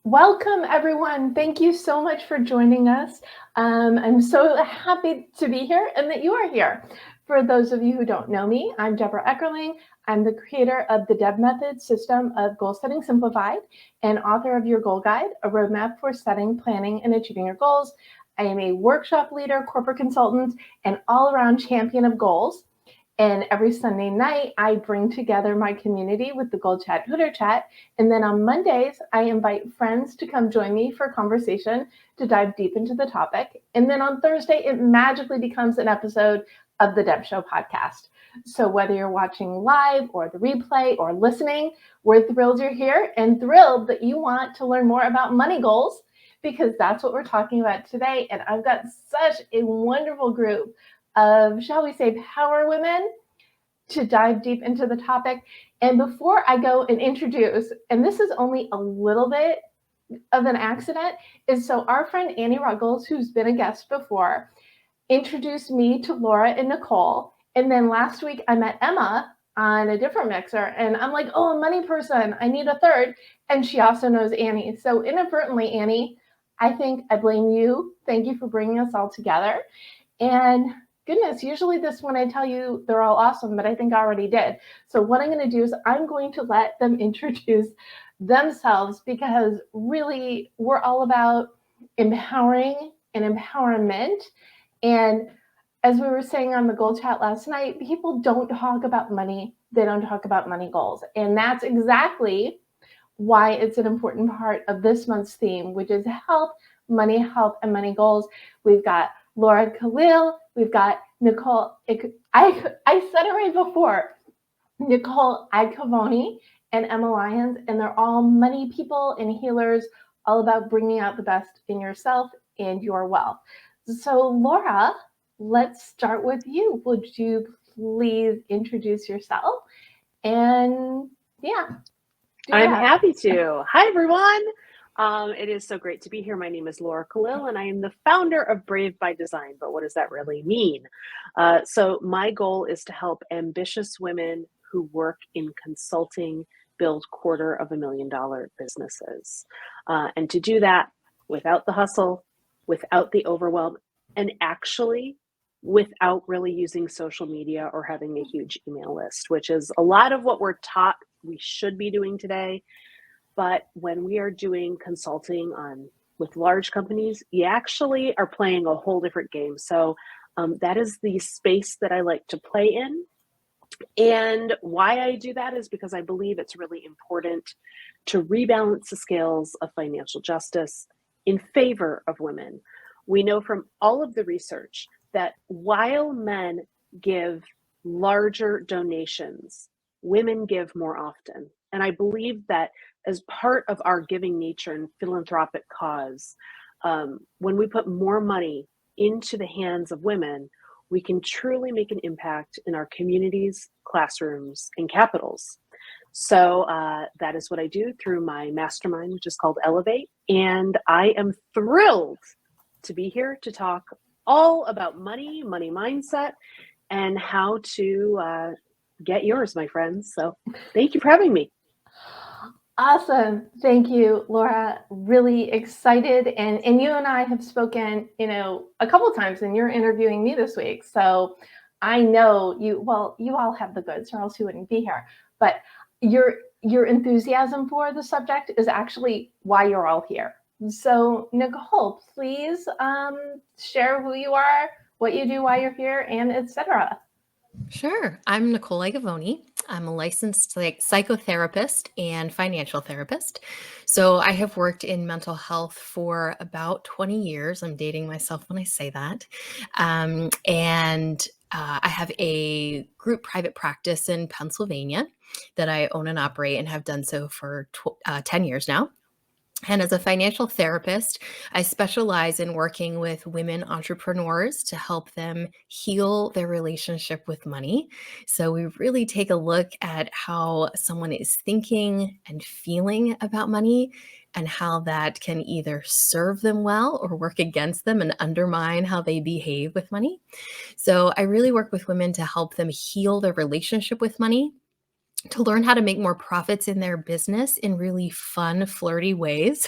Welcome, everyone. Thank you so much for joining us. I'm so happy to be here and that you are here. For those of you who don't know me, I'm Debra Eckerling. I'm the creator of the DEB Method System of Goal Setting Simplified and author of Your Goal Guide, a roadmap for setting, planning, and achieving your goals. I am a workshop leader, corporate consultant, and all-around champion of goals. And every Sunday night, I bring together my community with the Gold Chat Hooter Chat. And then on Mondays, I invite friends to come join me for a conversation to dive deep into the topic. And then on Thursday, it magically becomes an episode of the Deb Show podcast. So whether you're watching live or the replay or listening, we're thrilled you're here and thrilled that you want to learn more about money goals, because that's what we're talking about today. And I've got such a wonderful group of, shall we say, power women to dive deep into the topic. And before I go and introduce, and this is only a little bit of an accident, is so our friend Annie Ruggles, who's been a guest before, introduced me to Laura and Nicole. And then last week I met Emma on a different mixer, and I'm like, oh, a money person, I need a third. And she also knows Annie. So inadvertently, Annie, I think I blame you. Thank you for bringing us all together. And goodness, usually this when I tell you they're all awesome, but I think I already did. So what I'm going to do is I'm going to let them introduce themselves, because really we're all about empowering and empowerment. And as we were saying on the Gold Chat last night, people don't talk about money. They don't talk about money goals. And that's exactly why it's an important part of this month's theme, which is health, and money goals. We've got Laura Khalil, we've got Nicole, I said it right before, Nicole Iacovoni and Emma Lyons, and they're all money people and healers, all about bringing out the best in yourself and your wealth. So Laura, let's start with you. Would you please introduce yourself? And yeah. I'm happy to. Hi, everyone. It is so great to be here. My name is Laura Khalil, and I am the founder of Brave by Design. But what does that really mean? So my goal is to help ambitious women who work in consulting build $250,000 businesses. And to do that without the hustle, without the overwhelm, and actually without really using social media or having a huge email list, which is a lot of what we're taught we should be doing today. But when we are doing consulting with large companies, you actually are playing a whole different game. So that is the space that I like to play in. And why I do that is because I believe it's really important to rebalance the scales of financial justice in favor of women. We know from all of the research that while men give larger donations, women give more often. And I believe that as part of our giving nature and philanthropic cause, when we put more money into the hands of women, we can truly make an impact in our communities, classrooms, and capitals. So that is what I do through my mastermind, which is called Elevate. And I am thrilled to be here to talk all about money mindset, and how to get yours, my friends. So thank you for having me. Awesome. Thank you, Laura. Really excited. And you and I have spoken, a couple of times, and you're interviewing me this week. So I know you all have the goods, or else you wouldn't be here. But your enthusiasm for the subject is actually why you're all here. So Nicole, please share who you are, what you do, why you're here, and etc. Sure. I'm Nicole Iacovoni. I'm a licensed psychotherapist and financial therapist. So I have worked in mental health for about 20 years. I'm dating myself when I say that. I have a group private practice in Pennsylvania that I own and operate, and have done so for 10 years now. And as a financial therapist, I specialize in working with women entrepreneurs to help them heal their relationship with money. So we really take a look at how someone is thinking and feeling about money, and how that can either serve them well or work against them and undermine how they behave with money. So I really work with women to help them heal their relationship with money, to learn how to make more profits in their business in really fun, flirty ways,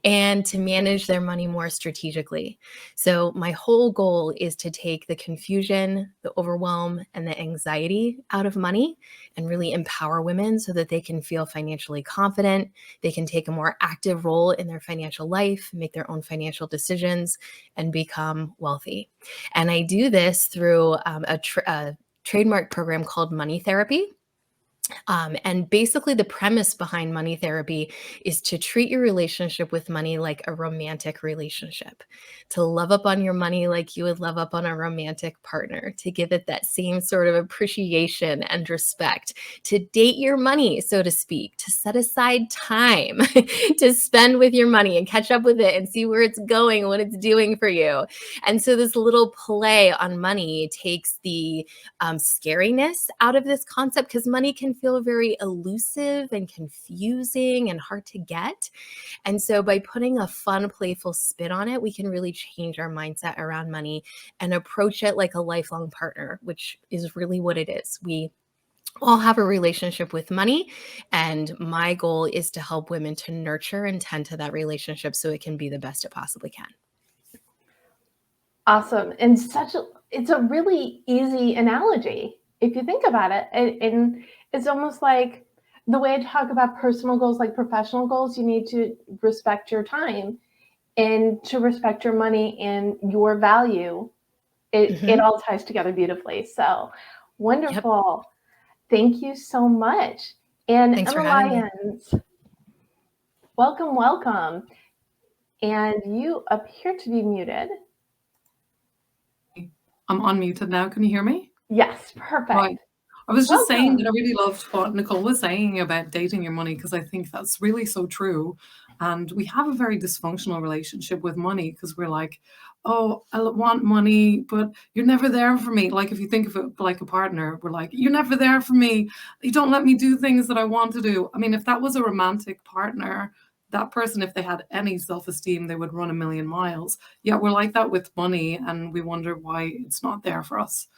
and to manage their money more strategically. So, my whole goal is to take the confusion, the overwhelm, and the anxiety out of money and really empower women so that they can feel financially confident. They can take a more active role in their financial life, make their own financial decisions, and become wealthy. And I do this through a trademark program called Money Therapy. And basically, the premise behind money therapy is to treat your relationship with money like a romantic relationship, to love up on your money like you would love up on a romantic partner, to give it that same sort of appreciation and respect, to date your money, so to speak, to set aside time to spend with your money and catch up with it and see where it's going, what it's doing for you. And so, this little play on money takes the scariness out of this concept because money can feel very elusive and confusing and hard to get. And so by putting a fun, playful spin on it, we can really change our mindset around money and approach it like a lifelong partner, which is really what it is. We all have a relationship with money, and my goal is to help women to nurture and tend to that relationship so it can be the best it possibly can. Awesome. And it's a really easy analogy if you think about it. And it's almost like the way I talk about personal goals, like professional goals, you need to respect your time and to respect your money and your value. It all ties together beautifully. So wonderful. Yep. Thank you so much. And Thanks Emma Lyons, welcome, welcome. And you appear to be muted. I'm unmuted now. Can you hear me? Yes, perfect. Right. I was just saying that I really loved what Nicole was saying about dating your money, because I think that's really so true. And we have a very dysfunctional relationship with money because we're like, oh, I want money, but you're never there for me. Like if you think of it like a partner, we're like, you're never there for me. You don't let me do things that I want to do. I mean, if that was a romantic partner, that person, if they had any self-esteem, they would run a million miles. Yet we're like that with money, and we wonder why it's not there for us.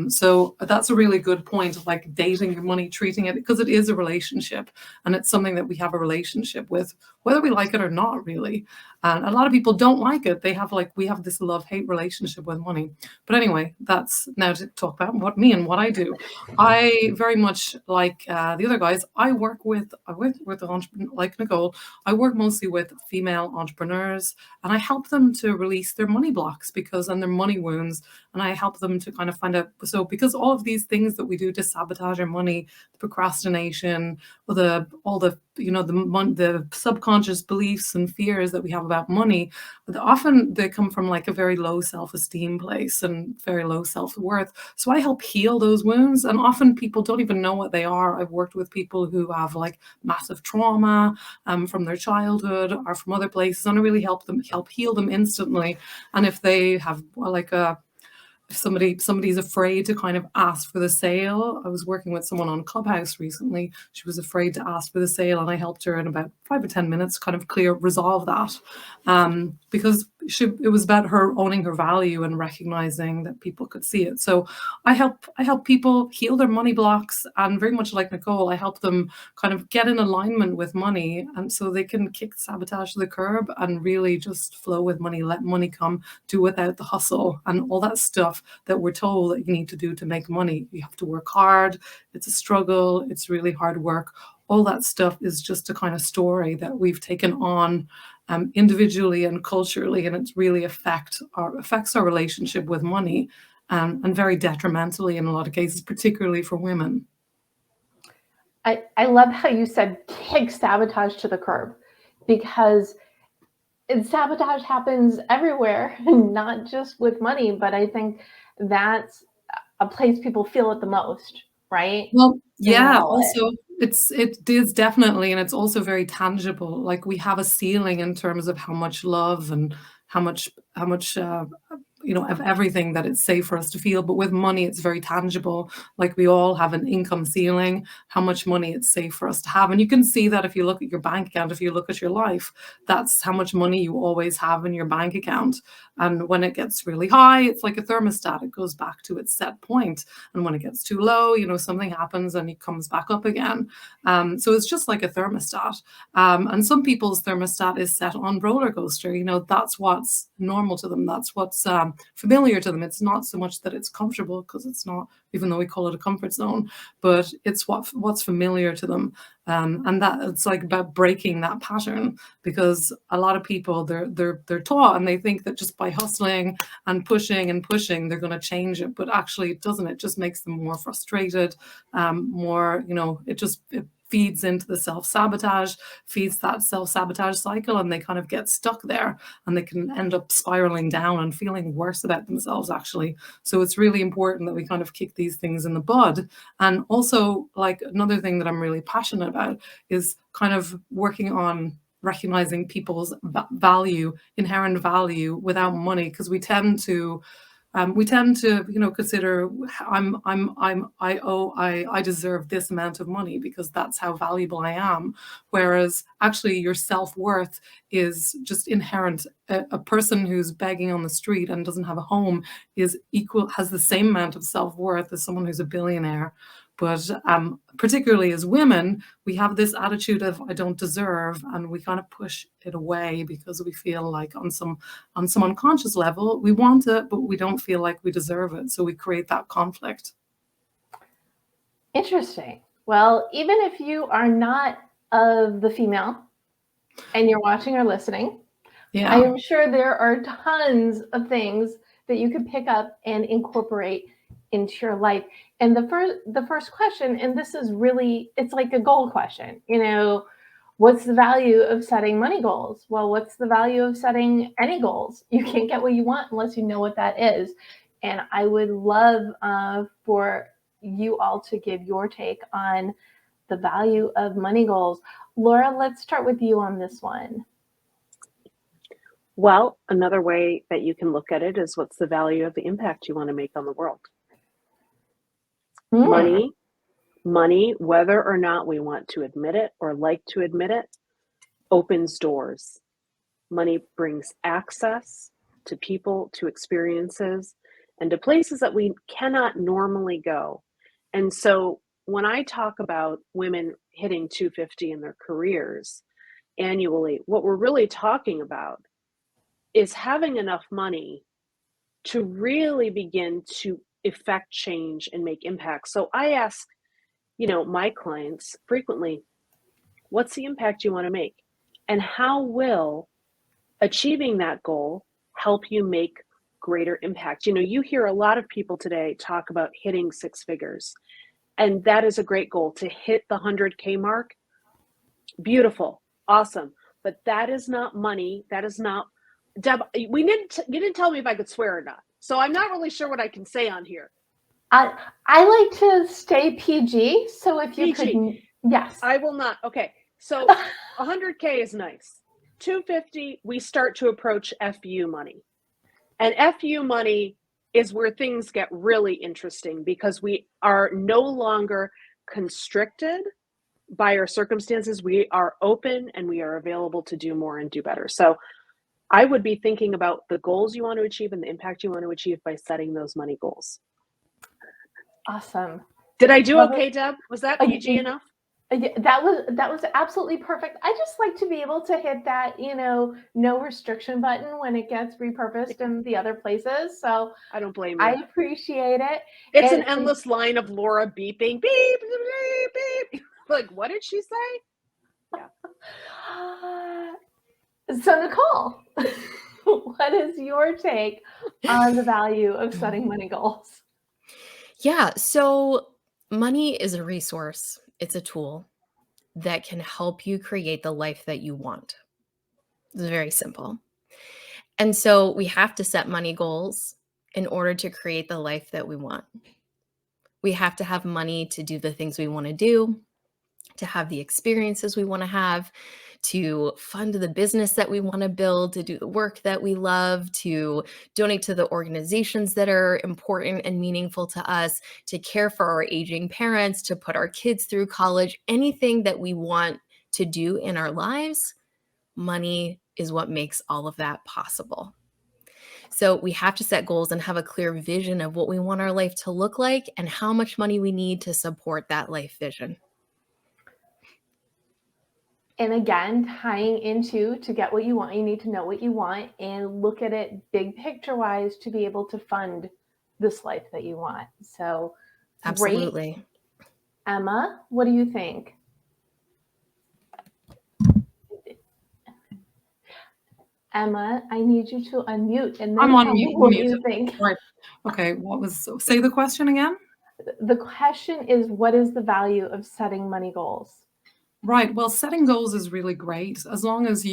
So that's a really good point of like dating your money, treating it, because it is a relationship and it's something that we have a relationship with, whether we like it or not, really. And a lot of people don't like it. They have we have this love-hate relationship with money. But anyway, that's now to talk about what I do. I very much like the other guys. I work with entrepreneurs like Nicole. I work mostly with female entrepreneurs, and I help them to release their money blocks and their money wounds. And I help them to kind of find out. So because all of these things that we do to sabotage our money, the procrastination, the subconscious beliefs and fears that we have about money, often they come from like a very low self-esteem place and very low self-worth. So I help heal those wounds, and often people don't even know what they are. I've worked with people who have like massive trauma from their childhood or from other places, and I really help heal them instantly. And if they have if somebody's afraid to kind of ask for the sale. I was working with someone on Clubhouse recently. She was afraid to ask for the sale, and I helped her in about 5 or 10 minutes kind of resolve that, because it was about her owning her value and recognizing that people could see it. So I help people heal their money blocks, and very much like Nicole, I help them kind of get in alignment with money, and so they can kick sabotage to the curb and really just flow with money, let money come, do without the hustle and all that stuff that we're told that you need to do to make money. You have to work hard. It's a struggle. It's really hard work. All that stuff is just a kind of story that we've taken on individually and culturally, and it really affects our relationship with money, and very detrimentally in a lot of cases, particularly for women. I love how you said kick sabotage to the curb, because sabotage happens everywhere, not just with money, but I think that's a place people feel it the most, right? Well, yeah, also it is definitely, and it's also very tangible. Like we have a ceiling in terms of how much love and how much of everything that it's safe for us to feel. But with money, it's very tangible. Like we all have an income ceiling, how much money it's safe for us to have. And you can see that if you look at your bank account, if you look at your life, that's how much money you always have in your bank account. And when it gets really high, it's like a thermostat. It goes back to its set point. And when it gets too low, something happens and it comes back up again. So it's just like a thermostat. And some people's thermostat is set on roller coaster. That's what's normal to them. That's what's familiar to them. It's not so much that it's comfortable, because it's not, even though we call it a comfort zone, but it's what's familiar to them. And that it's like about breaking that pattern, because a lot of people, they're taught and they think that just by hustling and pushing, they're going to change it. But actually it doesn't. It just makes them more frustrated, more, it feeds into the self-sabotage, feeds that self-sabotage cycle, and they kind of get stuck there, and they can end up spiraling down and feeling worse about themselves, actually. So it's really important that we kind of kick these things in the bud. And also, like, another thing that I'm really passionate about is kind of working on recognizing people's value, inherent value without money, because we tend to consider I deserve this amount of money because that's how valuable I am. Whereas actually your self-worth is just inherent. A person who's begging on the street and doesn't have a home has the same amount of self-worth as someone who's a billionaire. But particularly as women, we have this attitude of I don't deserve, and we kind of push it away because we feel like on some unconscious level we want it, but we don't feel like we deserve it. So we create that conflict. Interesting. Well, even if you are not of the female and you're watching or listening, Yeah. I am sure there are tons of things that you could pick up and incorporate into your life. And the first question, and this is really, it's like a goal question, what's the value of setting money goals? Well, what's the value of setting any goals? You can't get what you want unless you know what that is. And I would love for you all to give your take on the value of money goals. Laura, let's start with you on this one. Well, another way that you can look at it is, what's the value of the impact you want to make on the world? Money, whether or not we want to admit it or like to admit it, opens doors. Money brings access to people, to experiences, and to places that we cannot normally go. And so when I talk about women hitting 250 in their careers annually, what we're really talking about is having enough money to really begin to effect change and make impact. So I ask, my clients frequently, what's the impact you want to make? And how will achieving that goal help you make greater impact? You hear a lot of people today talk about hitting 6 figures, and that is a great goal, to hit the 100K mark. Beautiful, awesome. But that is not money. That is not, Deb, you didn't tell me if I could swear or not. So I'm not really sure what I can say on here. I like to stay PG. So if you could, yes. I will not. Okay. So 100K is nice. 250, we start to approach FU money. And FU money is where things get really interesting, because we are no longer constricted by our circumstances. We are open and we are available to do more and do better. So I would be thinking about the goals you want to achieve and the impact you want to achieve by setting those money goals. Awesome. Did I do okay, Deb? Was that PG enough? That was absolutely perfect. I just like to be able to hit that, no restriction button when it gets repurposed in the other places. So I don't blame you. I appreciate it. It's an endless line of Laura beeping, beep, beep, beep. Like, what did she say? Yeah. So Nicole, what is your take on the value of setting money goals? Yeah, so money is a resource. It's a tool that can help you create the life that you want. It's very simple. And so we have to set money goals in order to create the life that we want. We have to have money to do the things we want to do, to have the experiences we want to have, to fund the business that we want to build, to do the work that we love, to donate to the organizations that are important and meaningful to us, to care for our aging parents, to put our kids through college, anything that we want to do in our lives, money is what makes all of that possible. So we have to set goals and have a clear vision of what we want our life to look like and how much money we need to support that life vision. And again, tying into, to get what you want, you need to know what you want and look at it big picture wise to be able to fund this life that you want. So Absolutely. Great. Emma, what do you think? Emma, I need you to unmute and then I'm on tell me mute. what you think. Right. Okay. Say the question again? The question is, what is the value of setting money goals? Right. Well, setting goals is really great as long as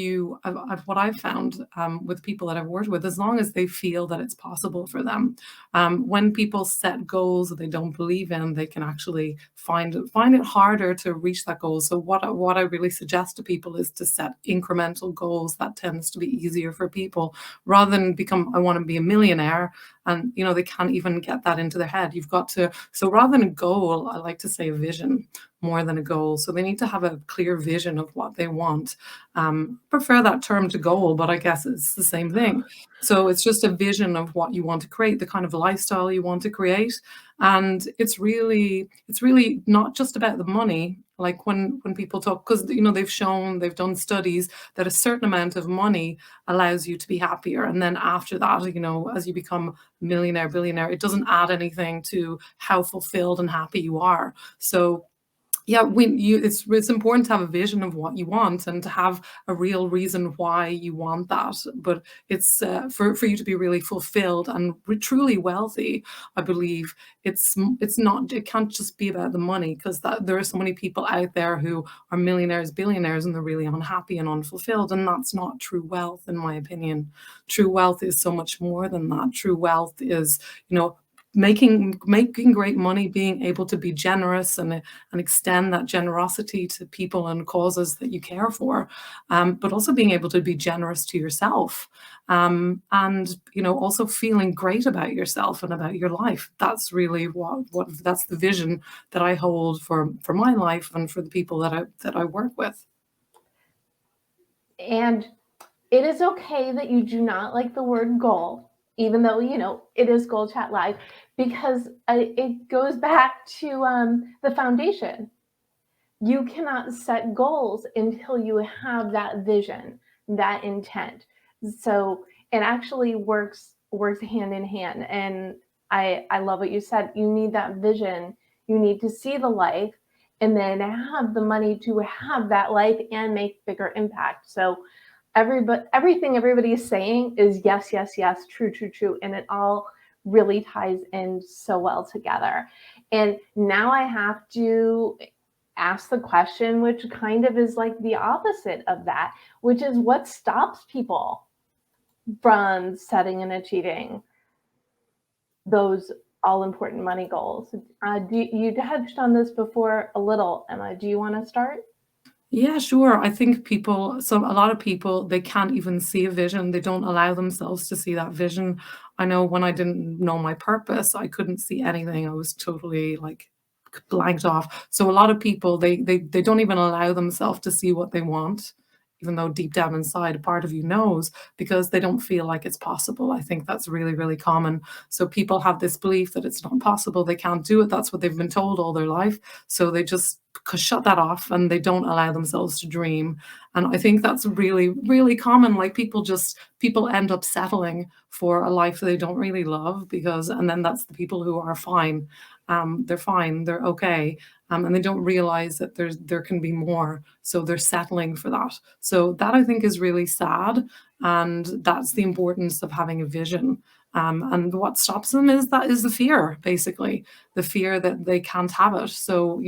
what I've found with people that I've worked with, as long as they feel that it's possible for them. When people set goals that they don't believe in, they can actually find it harder to reach that goal. So what I really suggest to people is to set incremental goals. That tends to be easier for people rather than I want to be a millionaire. And, they can't even get that into their head. So rather than a goal, I like to say a vision more than a goal. So they need to have a clear vision of what they want. Prefer that term to goal, but I guess it's the same thing. So it's just a vision of what you want to create, the kind of lifestyle you want to create. And it's really not just about the money. Like when people talk, because they've done studies that a certain amount of money allows you to be happier, and then after that, as you become millionaire, billionaire, it doesn't add anything to how fulfilled and happy you are. So yeah, it's important to have a vision of what you want and to have a real reason why you want that. But it's for you to be really fulfilled and truly wealthy. I believe it can't just be about the money, because there are so many people out there who are millionaires, billionaires, and they're really unhappy and unfulfilled. And that's not true wealth, in my opinion. True wealth is so much more than that. True wealth is, making great money, being able to be generous and extend that generosity to people and causes that you care for, but also being able to be generous to yourself, and also feeling great about yourself and about your life. That's really that's the vision that I hold for my life and for the people that I work with. And it is okay that you do not like the word goal, even though, it is Goal Chat Live, because it goes back to the foundation. You cannot set goals until you have that vision, that intent. So it actually works hand in hand. And I love what you said. You need that vision. You need to see the life and then have the money to have that life and make bigger impact. So everything everybody is saying is yes, yes, yes, true, true, true. And it all really ties in so well together. And now I have to ask the question, which kind of is like the opposite of that, which is what stops people from setting and achieving those all important money goals? You touched on this before a little, Emma. Do you want to start? Yeah, sure. I think a lot of people, they can't even see a vision. They don't allow themselves to see that vision. I know when I didn't know my purpose, I couldn't see anything. I was totally blanked off. So a lot of people, they don't even allow themselves to see what they want, even though deep down inside a part of you knows, because they don't feel like it's possible. I think that's really, really common. So people have this belief that it's not possible, they can't do it. That's what they've been told all their life. So they just shut that off and they don't allow themselves to dream. And I think that's really, really common. Like people end up settling for a life that they don't really love, and then that's the people who are fine. They're fine, they're okay. And they don't realize that there can be more. So they're settling for that. So that, I think, is really sad. And that's the importance of having a vision. And what stops them is the fear, basically, the fear that they can't have it. So,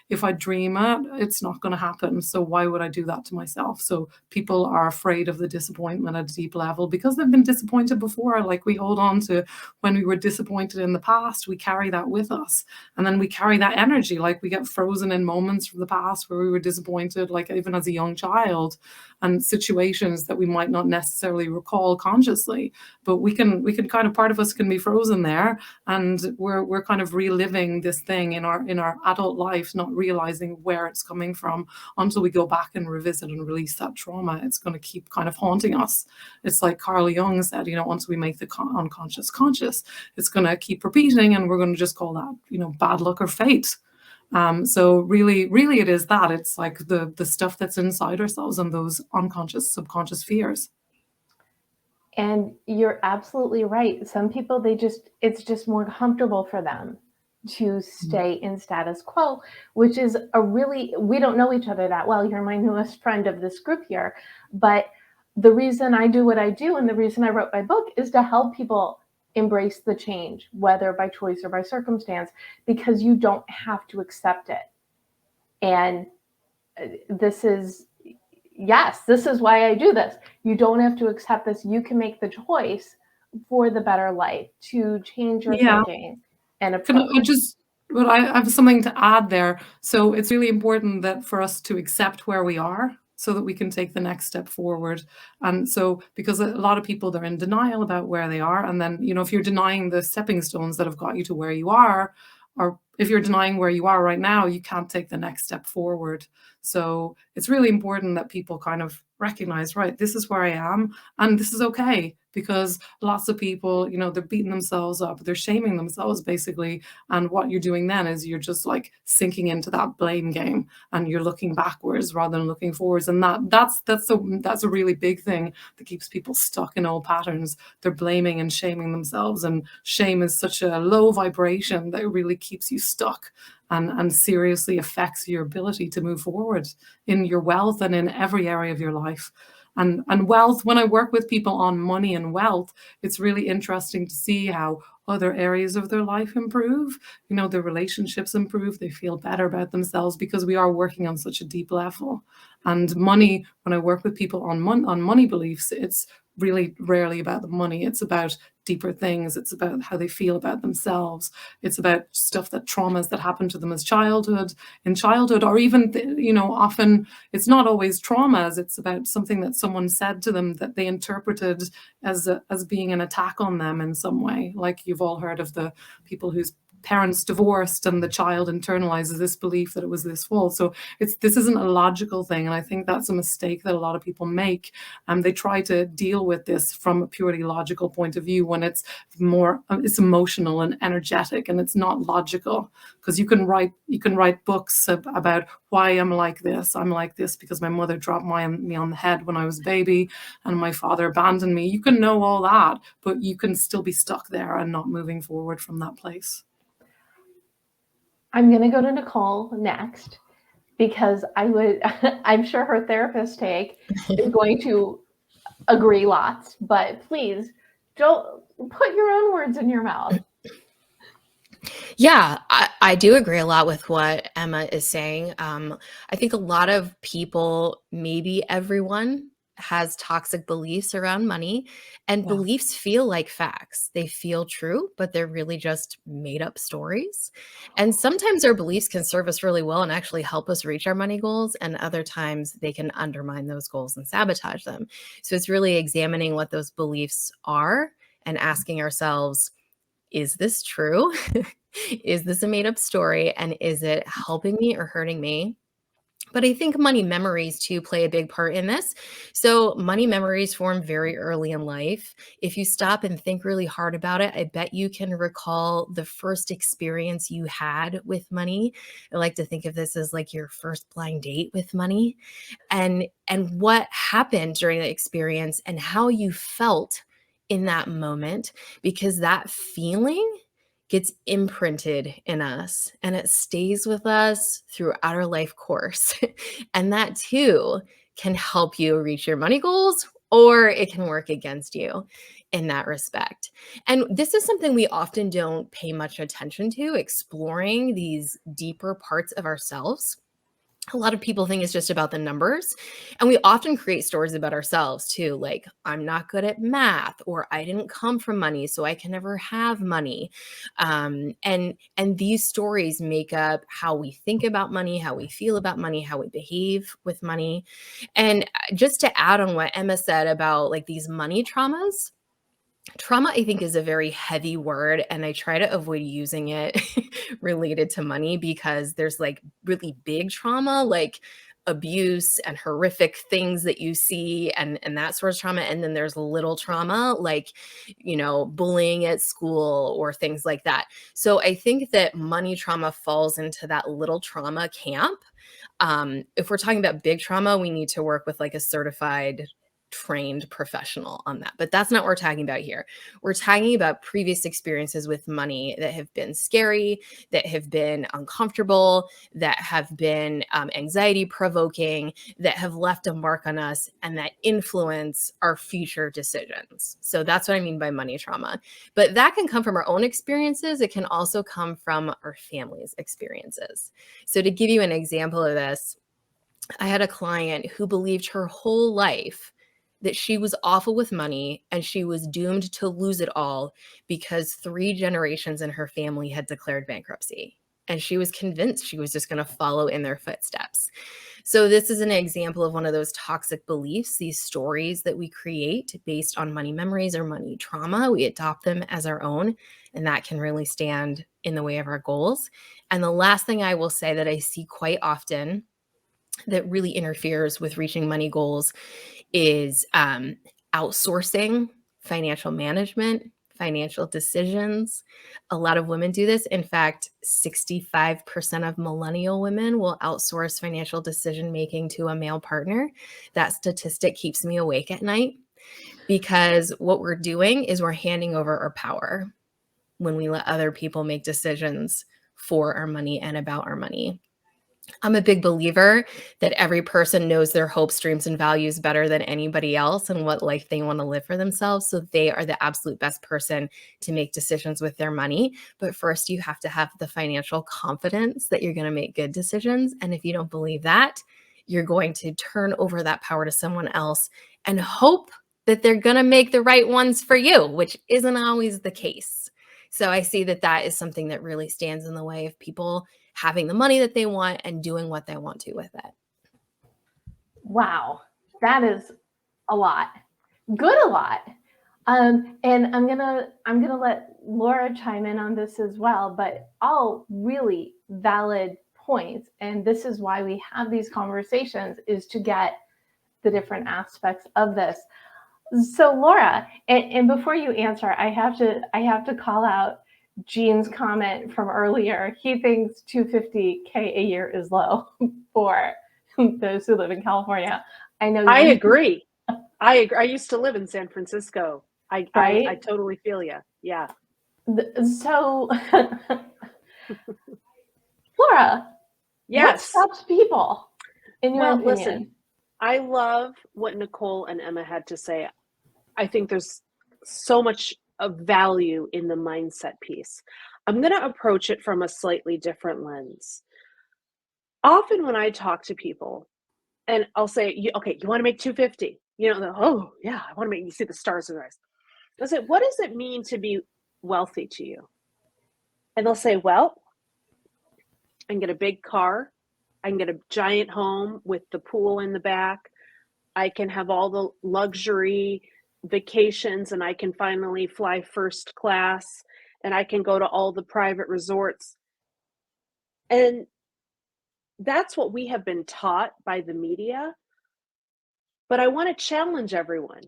if I dream it, it's not going to happen. So why would I do that to myself? So people are afraid of the disappointment at a deep level because they've been disappointed before. Like, we hold on to when we were disappointed in the past, we carry that with us. And then we carry that energy, like we get frozen in moments from the past where we were disappointed, like even as a young child, and situations that we might not necessarily recall consciously, but we can kind of, part of us can be frozen there, and we're kind of reliving this thing in our adult life, not realizing where it's coming from until we go back and revisit and release that trauma. It's going to keep kind of haunting us. It's like Carl Jung said, once we make the unconscious conscious, it's going to keep repeating, and we're going to just call that, bad luck or fate. So really it is that. It's like the stuff that's inside ourselves and those unconscious, subconscious fears. And you're absolutely right. Some people, it's just more comfortable for them to stay in status quo, which is we don't know each other that well. You're my newest friend of this group here. But the reason I do what I do and the reason I wrote my book is to help people embrace the change, whether by choice or by circumstance, because you don't have to accept it. And this is why I do this. You don't have to accept this. You can make the choice for the better life, to change your thinking and approach. I have something to add there. So it's really important that for us to accept where we are so that we can take the next step forward. And so, because a lot of people, they're in denial about where they are. And then, if you're denying the stepping stones that have got you to where you are, or if you're denying where you are right now, you can't take the next step forward. So it's really important that people kind of recognize, right, this is where I am, and this is okay. Because lots of people, they're beating themselves up, they're shaming themselves, basically. And what you're doing then is you're just like sinking into that blame game, and you're looking backwards rather than looking forwards. And that's a really big thing that keeps people stuck in old patterns. They're blaming and shaming themselves, and shame is such a low vibration that it really keeps you stuck and seriously affects your ability to move forward in your wealth and in every area of your life. And wealth, when I work with people on money and wealth, it's really interesting to see how other areas of their life improve. Their relationships improve. They feel better about themselves because we are working on such a deep level. And money, when I work with people on money beliefs, it's really rarely about the money. It's about deeper things. It's about how they feel about themselves. It's about stuff, that traumas that happened to them in childhood, or even, often it's not always traumas. It's about something that someone said to them that they interpreted as being an attack on them in some way. Like, you've all heard of the people whose parents divorced and the child internalizes this belief that it was this fault. So this isn't a logical thing. And I think that's a mistake that a lot of people make. And they try to deal with this from a purely logical point of view when it's emotional and energetic, and it's not logical. Because you can write books about why I'm like this. I'm like this because my mother dropped me on the head when I was a baby, and my father abandoned me. You can know all that, but you can still be stuck there and not moving forward from that place. I'm going to go to Nicole next, because I'm sure her therapist take is going to agree lots, but please don't put your own words in your mouth. Yeah, I do agree a lot with what Emma is saying. I think a lot of people, maybe everyone, has toxic beliefs around money, and beliefs feel like facts. They feel true, but they're really just made up stories. And sometimes our beliefs can serve us really well and actually help us reach our money goals. And other times they can undermine those goals and sabotage them. So it's really examining what those beliefs are and asking ourselves, is this true? Is this a made up story? And is it helping me or hurting me? But I think money memories too play a big part in this. So money memories form very early in life. If you stop and think really hard about it, I bet you can recall the first experience you had with money. I like to think of this as like your first blind date with money, and what happened during the experience and how you felt in that moment, because that feeling gets imprinted in us and it stays with us throughout our life course. And that too can help you reach your money goals or it can work against you in that respect. And this is something we often don't pay much attention to, exploring these deeper parts of ourselves. A lot of people think it's just about the numbers. And we often create stories about ourselves too, like, I'm not good at math, or I didn't come from money, so I can never have money. And these stories make up how we think about money, how we feel about money, how we behave with money. And just to add on what Emma said about like these money traumas, trauma, I think, is a very heavy word, and I try to avoid using it related to money because there's like really big trauma, like abuse and horrific things that you see and that sort of trauma. And then there's little trauma, like, bullying at school or things like that. So I think that money trauma falls into that little trauma camp. If we're talking about big trauma, we need to work with like a certified trained professional on that. But that's not what we're talking about here. We're talking about previous experiences with money that have been scary, that have been uncomfortable, that have been anxiety provoking, that have left a mark on us and that influence our future decisions. So that's what I mean by money trauma. But that can come from our own experiences. It can also come from our family's experiences. So to give you an example of this, I had a client who believed her whole life that she was awful with money and she was doomed to lose it all because 3 generations in her family had declared bankruptcy. And she was convinced she was just going to follow in their footsteps. So this is an example of one of those toxic beliefs, these stories that we create based on money memories or money trauma. We adopt them as our own, and that can really stand in the way of our goals. And the last thing I will say that I see quite often that really interferes with reaching money goals is outsourcing financial management, financial decisions. A lot of women do this. In fact, 65% of millennial women will outsource financial decision making to a male partner. That statistic keeps me awake at night because what we're doing is we're handing over our power when we let other people make decisions for our money and about our money. I'm a big believer that every person knows their hopes, dreams, and values better than anybody else and what life they want to live for themselves. So they are the absolute best person to make decisions with their money. But first, you have to have the financial confidence that you're going to make good decisions. And if you don't believe that, you're going to turn over that power to someone else and hope that they're going to make the right ones for you, which isn't always the case. So I see that that is something that really stands in the way of people having the money that they want and doing what they want to with it. Wow, that is a lot. Good, a lot. And I'm gonna let Laura chime in on this as well, but all really valid points. And this is why we have these conversations, is to get the different aspects of this. So Laura, and before you answer, I have to call out Gene's comment from earlier. He thinks $250K a year is low for those who live in California. I know. I agree. I used to live in San Francisco. Right? I totally feel you. Yeah. So, Laura, Yes. what stops people, in your opinion? Listen, I love what Nicole and Emma had to say. I think there's so much of value in the mindset piece. I'm going to approach it from a slightly different lens. Often when I talk to people, and I'll say, okay, you want to make 250? Oh yeah, I want to make you see the stars in their eyes. I say, what does it mean to be wealthy to you? And they'll say, well, I can get a big car. I can get a giant home with the pool in the back. I can have all the luxury vacations, and I can finally fly first class, and I can go to all the private resorts. And that's what we have been taught by the media. But I want to challenge everyone,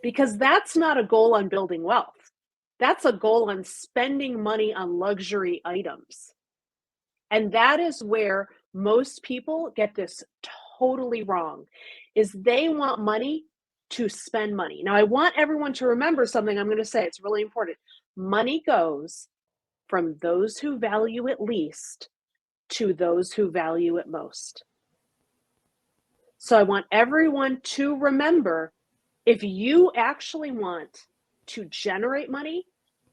because that's not a goal on building wealth. That's a goal on spending money on luxury items. And that is where most people get this totally wrong, is they want money to spend money. Now, I want everyone to remember something I'm going to say. It's really important. Money goes from those who value it least to those who value it most. So I want everyone to remember If you actually want to generate money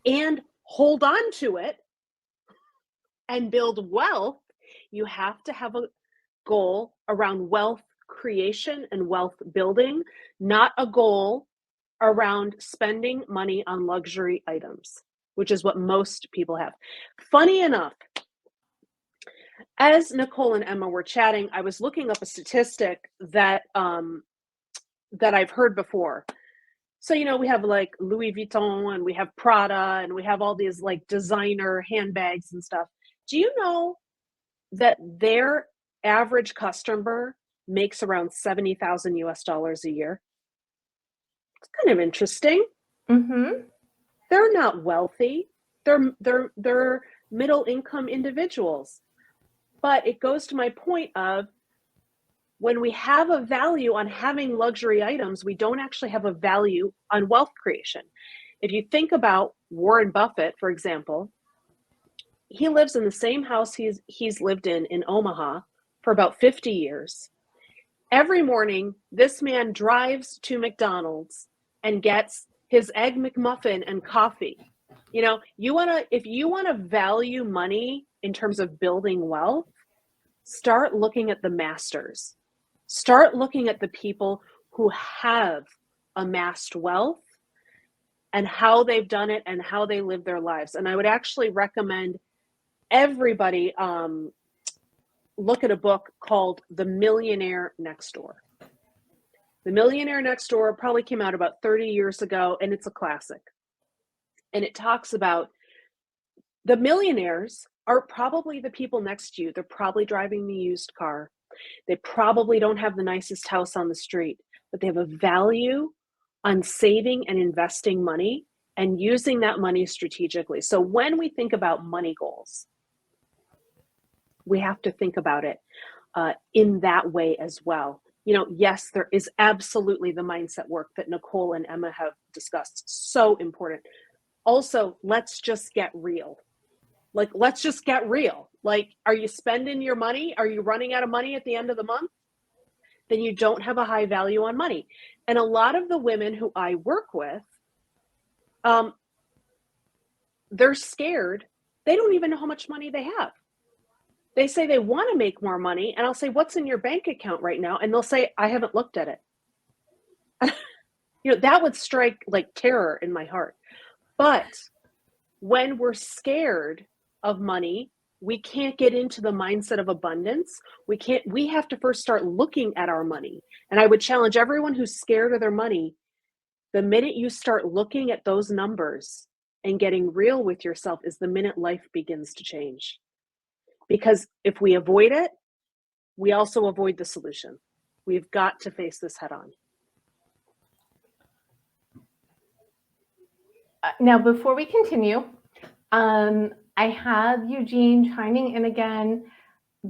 and hold on to it and build wealth, you have to have a goal around wealth creation and wealth building, not a goal around spending money on luxury items, which is what most people have. Funny enough, as Nicole and Emma were chatting, I was looking up a statistic that I've heard before. So, we have like Louis Vuitton and we have Prada and we have all these like designer handbags and stuff. Do you know that their average customer makes around 70,000 US dollars a year? It's kind of interesting. Mm-hmm. They're not wealthy. They're middle income individuals. But it goes to my point of, when we have a value on having luxury items, we don't actually have a value on wealth creation. If you think about Warren Buffett, for example, he lives in the same house he's lived in Omaha for about 50 years. Every morning, this man drives to McDonald's and gets his Egg McMuffin and coffee. If you want to value money in terms of building wealth, start looking at the masters. Start looking at the people who have amassed wealth and how they've done it and how they live their lives. And I would actually recommend everybody look at a book called The Millionaire Next Door. The Millionaire Next Door probably came out about 30 years ago, and it's a classic. And it talks about the millionaires are probably the people next to you. They're probably driving the used car. They probably don't have the nicest house on the street, but they have a value on saving and investing money and using that money strategically. So when we think about money goals, we have to think about it in that way as well. Yes, there is absolutely the mindset work that Nicole and Emma have discussed. So important. Also, let's just get real. Let's just get real. Are you spending your money? Are you running out of money at the end of the month? Then you don't have a high value on money. And a lot of the women who I work with, they're scared. They don't even know how much money they have. They say they want to make more money. And I'll say, what's in your bank account right now? And they'll say, I haven't looked at it. That would strike like terror in my heart. But when we're scared of money, we can't get into the mindset of abundance. We have to first start looking at our money. And I would challenge everyone who's scared of their money, the minute you start looking at those numbers and getting real with yourself is the minute life begins to change. Because if we avoid it, we also avoid the solution. We've got to face this head on. Now, before we continue, I have Eugene chiming in again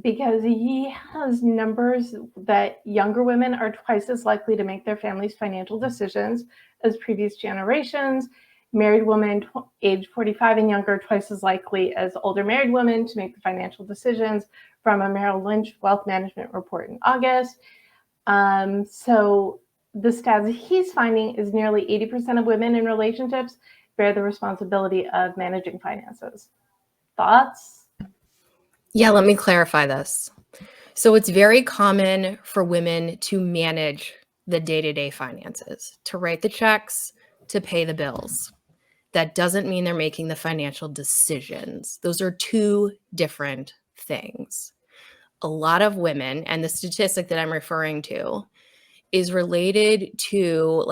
because he has numbers that younger women are twice as likely to make their family's financial decisions as previous generations. Married women age 45 and younger twice as likely as older married women to make the financial decisions, from a Merrill Lynch wealth management report in August. So the stats he's finding is nearly 80% of women in relationships bear the responsibility of managing finances. Thoughts? Yeah, let me clarify this. So it's very common for women to manage the day-to-day finances, to write the checks, to pay the bills. That doesn't mean they're making the financial decisions. Those are two different things. A lot of women, and the statistic that I'm referring to is related to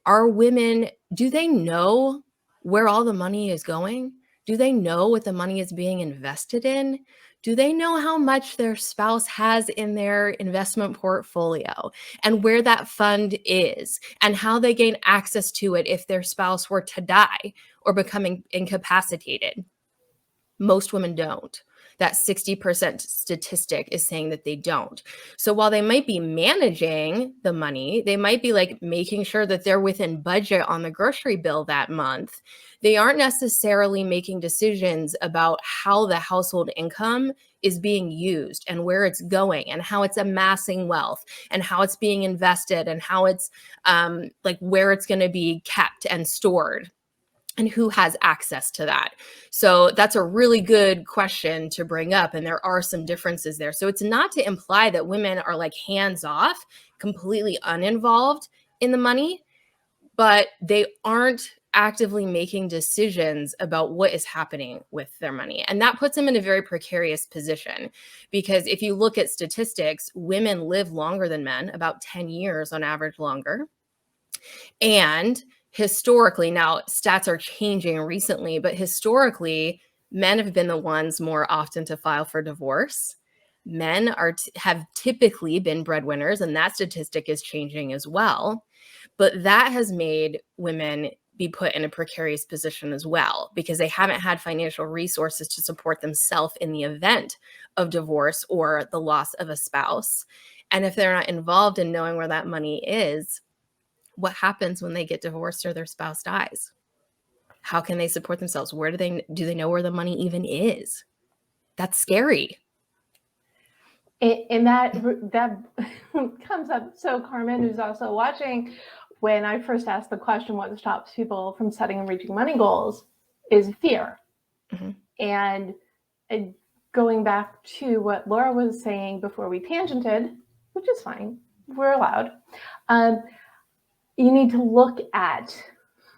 are women, do they know where all the money is going? Do they know what the money is being invested in? Do they know how much their spouse has in their investment portfolio and where that fund is and how they gain access to it if their spouse were to die or becoming incapacitated? Most women don't. that 60% statistic is saying that they don't. So while they might be managing the money, they might be like making sure that they're within budget on the grocery bill that month. They aren't necessarily making decisions about how the household income is being used and where it's going and how it's amassing wealth and how it's being invested and how it's like where it's going to be kept and stored and who has access to that. So that's a really good question to bring up. And there are some differences there. So it's not to imply that women are like hands off, completely uninvolved in the money, but they aren't actively making decisions about what is happening with their money. And that puts them in a very precarious position, because if you look at statistics, women live longer than men, about 10 years on average longer. And historically, now stats are changing recently, but historically, men have been the ones more often to file for divorce. Men have typically been breadwinners, and that statistic is changing as well. But that has made women be put in a precarious position as well, because they haven't had financial resources to support themselves in the event of divorce or the loss of a spouse. And if they're not involved in knowing where that money is, what happens when they get divorced or their spouse dies? How can they support themselves? Where do they know where the money even is? That's scary. And that comes up. So Carmen, who's also watching, when I first asked the question, what stops people from setting and reaching money goals, is fear. Mm-hmm. And going back to what Laura was saying before we tangented, which is fine, we're allowed. You need to look at,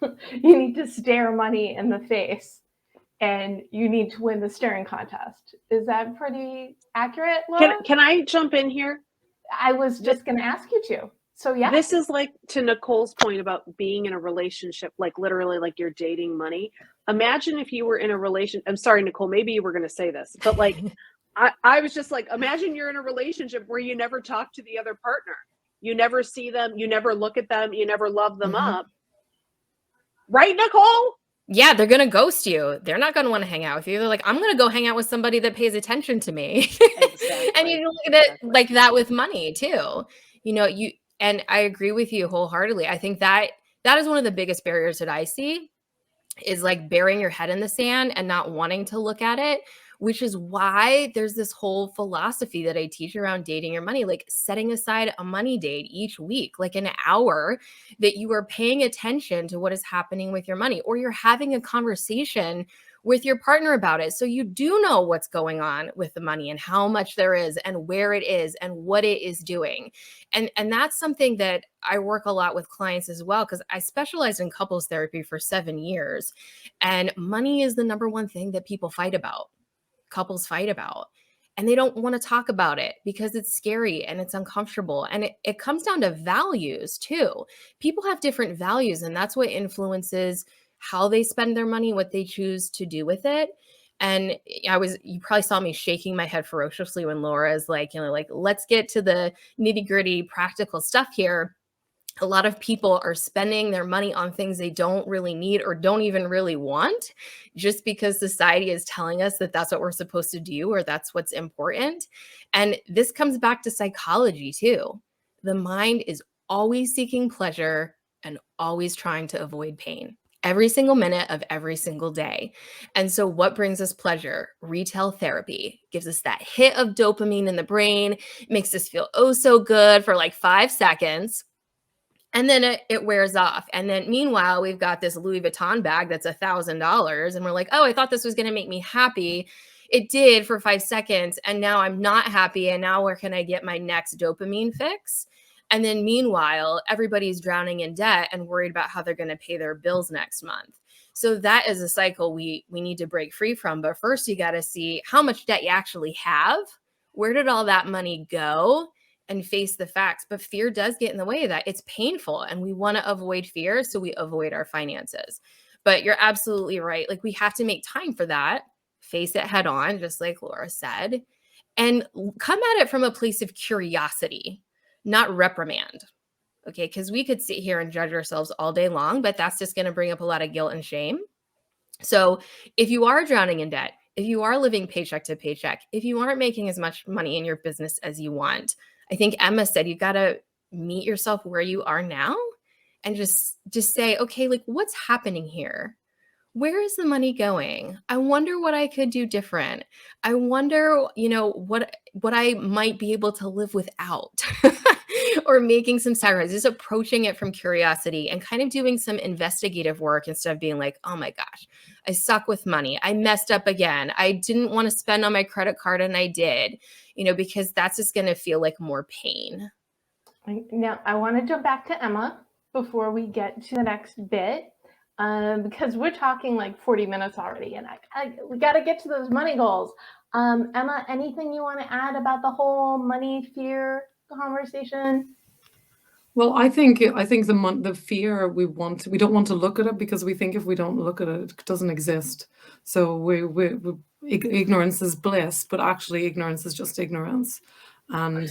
you need to stare money in the face, and you need to win the staring contest. Is that pretty accurate, Laura? Can I jump in here? I was just going to ask you to. So yeah. This is like to Nicole's point about being in a relationship, like literally like you're dating money. Imagine if you were in a relationship. I'm sorry, Nicole, maybe you were going to say this, but like, I was just like, imagine you're in a relationship where you never talk to the other partner. You never see them. You never look at them. You never love them up. Right, Nicole? Yeah, they're going to ghost you. They're not going to want to hang out with you. They're like, I'm going to go hang out with somebody that pays attention to me. Exactly. And you look at it like that with money too. And I agree with you wholeheartedly. I think that is one of the biggest barriers that I see, is like burying your head in the sand and not wanting to look at it, which is why there's this whole philosophy that I teach around dating your money, like setting aside a money date each week, like an hour that you are paying attention to what is happening with your money, or you're having a conversation with your partner about it. So you do know what's going on with the money and how much there is and where it is and what it is doing. And that's something that I work a lot with clients as well, because I specialized in couples therapy for 7 years. And money is the number one thing that people fight about. Couples fight about, and they don't want to talk about it because it's scary and it's uncomfortable. And it comes down to values too. People have different values, and that's what influences how they spend their money, what they choose to do with it. And you probably saw me shaking my head ferociously when Laura is like, let's get to the nitty-gritty practical stuff here. A lot of people are spending their money on things they don't really need or don't even really want, just because society is telling us that that's what we're supposed to do or that's what's important. And this comes back to psychology too. The mind is always seeking pleasure and always trying to avoid pain, every single minute of every single day. And so what brings us pleasure? Retail therapy gives us that hit of dopamine in the brain, makes us feel oh so good for like 5 seconds. And then it wears off. And then meanwhile, we've got this Louis Vuitton bag that's $1,000. And we're like, oh, I thought this was going to make me happy. It did for 5 seconds. And now I'm not happy. And now where can I get my next dopamine fix? And then meanwhile, everybody's drowning in debt and worried about how they're going to pay their bills next month. So that is a cycle we need to break free from. But first, you got to see how much debt you actually have. Where did all that money go? And face the facts. But fear does get in the way of that. It's painful, and we want to avoid fear, so we avoid our finances. But you're absolutely right. Like, we have to make time for that, face it head on, just like Laura said, and come at it from a place of curiosity, not reprimand. Okay, because we could sit here and judge ourselves all day long, but that's just going to bring up a lot of guilt and shame. So if you are drowning in debt, if you are living paycheck to paycheck, if you aren't making as much money in your business as you want, I think Emma said you got to meet yourself where you are now and just say, okay, like what's happening here? Where is the money going? I wonder what I could do different. I wonder, what I might be able to live without or making some sacrifices, just approaching it from curiosity and kind of doing some investigative work instead of being like, oh my gosh, I suck with money. I messed up again. I didn't want to spend on my credit card and I did, because that's just going to feel like more pain. Now, I want to jump back to Emma before we get to the next bit. Because we're talking like 40 minutes already, and we got to get to those money goals. Emma, anything you want to add about the whole money fear conversation? Well, I think the fear we don't want to look at it because we think if we don't look at it, it doesn't exist. So ignorance is bliss, but actually ignorance is just ignorance. And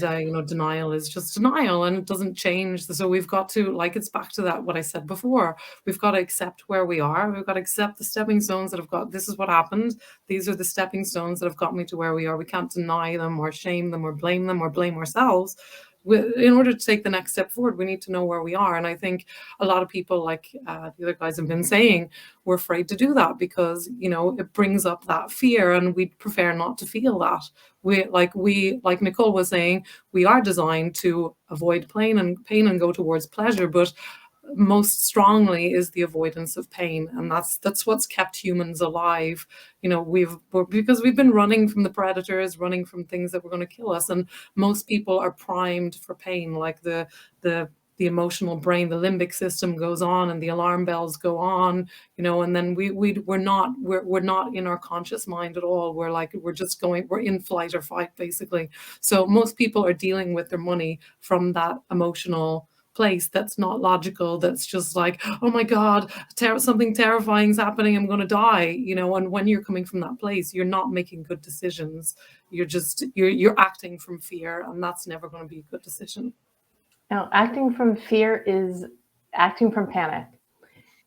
denial is just denial, and it doesn't change. So we've got to, it's back to that what I said before. We've got to accept where we are. We've got to accept the stepping stones that have got. This is what happened. These are the stepping stones that have got me to where we are. We can't deny them or shame them or blame ourselves. In order to take the next step forward, we need to know where we are. And I think a lot of people, like the other guys have been saying, we're afraid to do that because, it brings up that fear, and we'd prefer not to feel that. Like Nicole was saying, we are designed to avoid pain and go towards pleasure, but most strongly is the avoidance of pain, and that's what's kept humans alive. Because we've been running from the predators, running from things that were going to kill us, and most people are primed for pain. Like the emotional brain, the limbic system goes on, and the alarm bells go on, and then we're not in our conscious mind at all. We're in flight or fight, basically. So most people are dealing with their money from that emotional place that's not logical, that's just like, oh my god, something terrifying is happening, I'm going to die, and when you're coming from that place, you're not making good decisions. You're acting from fear, and that's never going to be a good decision. Now, acting from fear is acting from panic.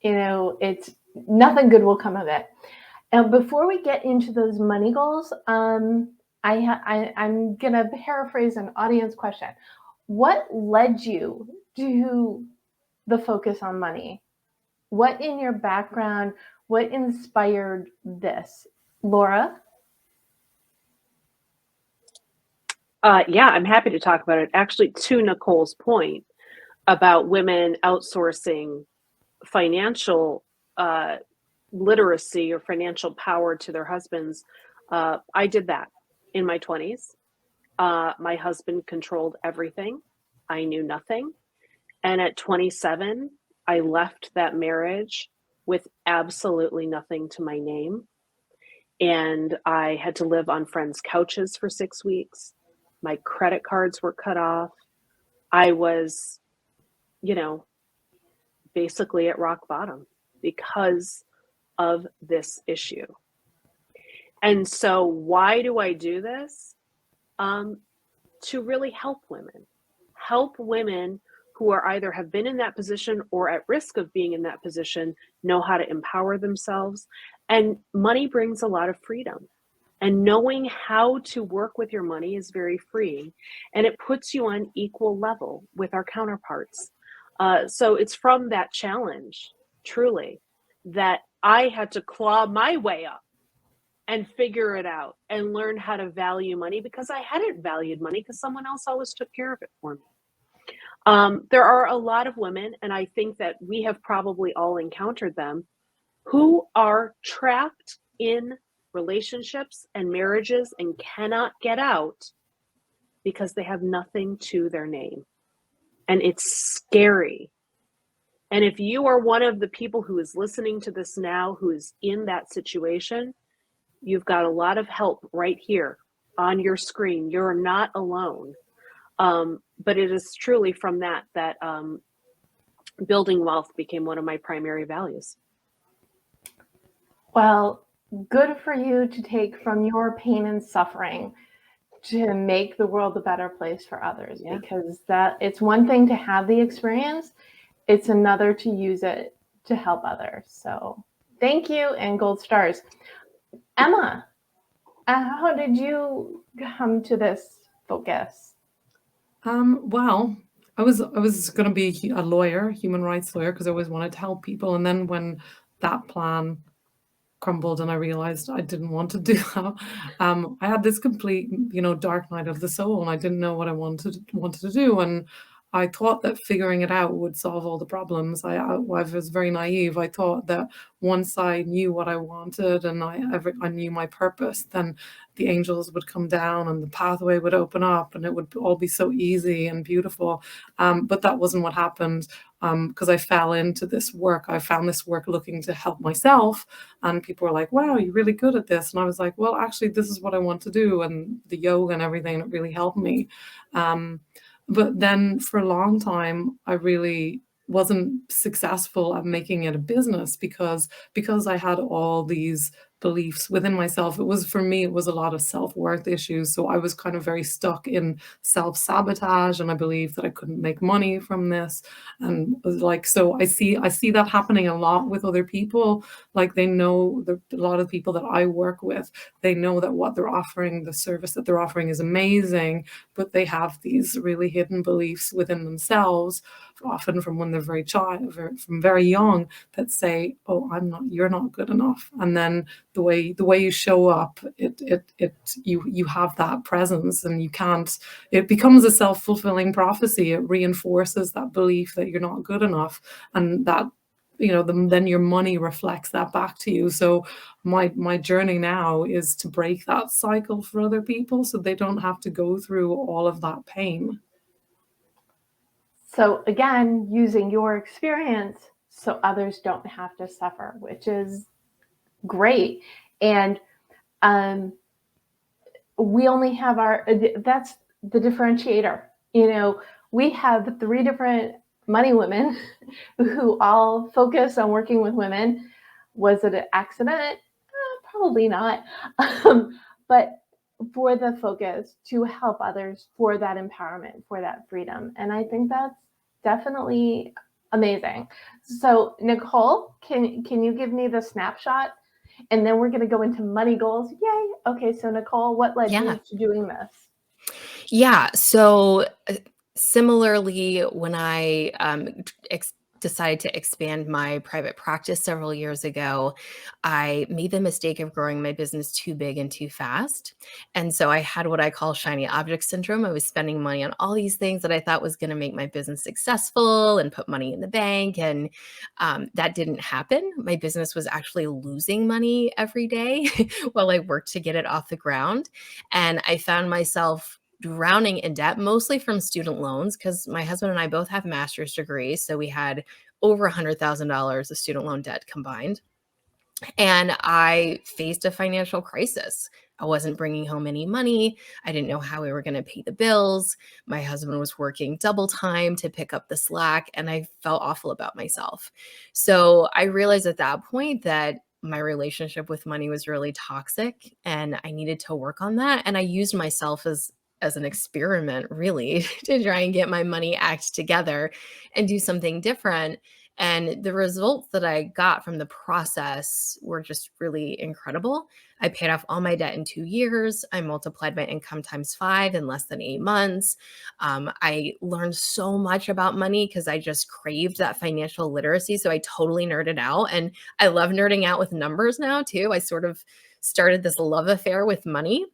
It's nothing good will come of it. And before we get into those money goals, I'm gonna paraphrase an audience question. What led you to the focus on money? What in your background, what inspired this? Laura? Yeah, I'm happy to talk about it. Actually, to Nicole's point about women outsourcing financial literacy or financial power to their husbands, I did that in my 20s. My husband controlled everything. I knew nothing. And at 27, I left that marriage with absolutely nothing to my name. And I had to live on friends' couches for 6 weeks. My credit cards were cut off. I was, basically at rock bottom because of this issue. And so why do I do this? To really help women who are either have been in that position or at risk of being in that position, know how to empower themselves. And money brings a lot of freedom. And knowing how to work with your money is very freeing, and it puts you on equal level with our counterparts. So it's from that challenge, truly, that I had to claw my way up and figure it out and learn how to value money, because I hadn't valued money because someone else always took care of it for me. There are a lot of women, and I think that we have probably all encountered them, who are trapped in relationships and marriages and cannot get out because they have nothing to their name. And it's scary. And if you are one of the people who is listening to this now, who is in that situation, you've got a lot of help right here on your screen. You're not alone. But it is truly from that building wealth became one of my primary values. Well, good for you to take from your pain and suffering to make the world a better place for others, because it's one thing to have the experience, it's another to use it to help others. So thank you, and gold stars. Emma, How did you come to this focus? Well, I was going to be a lawyer, human rights lawyer, because I always wanted to help people. And then when that plan crumbled and I realized I didn't want to do that, I had this complete, dark night of the soul, and I didn't know what I wanted to do. And I thought that figuring it out would solve all the problems. I was very naive. I thought that once I knew what I wanted and I knew my purpose, then the angels would come down and the pathway would open up and it would all be so easy and beautiful. But that wasn't what happened, because I fell into this work. I found this work looking to help myself, and people were like, wow, you're really good at this. And I was like, well, actually, this is what I want to do. And the yoga and everything, it really helped me. But then for a long time, I really wasn't successful at making it a business because I had all these beliefs within myself. For me, it was a lot of self-worth issues. So I was kind of very stuck in self-sabotage, and I believed that I couldn't make money from this. And it was like, so I see that happening a lot with other people. Like, they know, a lot of people that I work with, they know that what they're offering, the service that they're offering, is amazing, but they have these really hidden beliefs within themselves, often from when they're from very young, that say, oh, you're not good enough. And then the way you show up, you have that presence, and it becomes a self-fulfilling prophecy. It reinforces that belief that you're not good enough, and that, then your money reflects that back to you. So my journey now is to break that cycle for other people, so they don't have to go through all of that pain. So again, using your experience so others don't have to suffer, which is great. And we only have that's the differentiator. We have 3 different money women who all focus on working with women. Was it an accident? Probably not. But for the focus to help others, for that empowerment, for that freedom. And I think that's definitely amazing. So Nicole, can you give me the snapshot? And then we're going to go into money goals. Yay. Okay. So Nicole, what led you to doing this? Yeah. So similarly, when I decided to expand my private practice several years ago, I made the mistake of growing my business too big and too fast. And so I had what I call shiny object syndrome. I was spending money on all these things that I thought was going to make my business successful and put money in the bank. And that didn't happen. My business was actually losing money every day while I worked to get it off the ground. And I found myself drowning in debt, mostly from student loans, because my husband and I both have master's degrees. So we had over $100,000 of student loan debt combined. And I faced a financial crisis. I wasn't bringing home any money. I didn't know how we were going to pay the bills. My husband was working double time to pick up the slack, and I felt awful about myself. So I realized at that point that my relationship with money was really toxic, and I needed to work on that. And I used myself as an experiment, really, to try and get my money act together and do something different. And the results that I got from the process were just really incredible. I paid off all my debt in 2 years. I multiplied my income times 5 in less than 8 months. I learned so much about money because I just craved that financial literacy. So I totally nerded out. And I love nerding out with numbers now, too. I sort of started this love affair with money.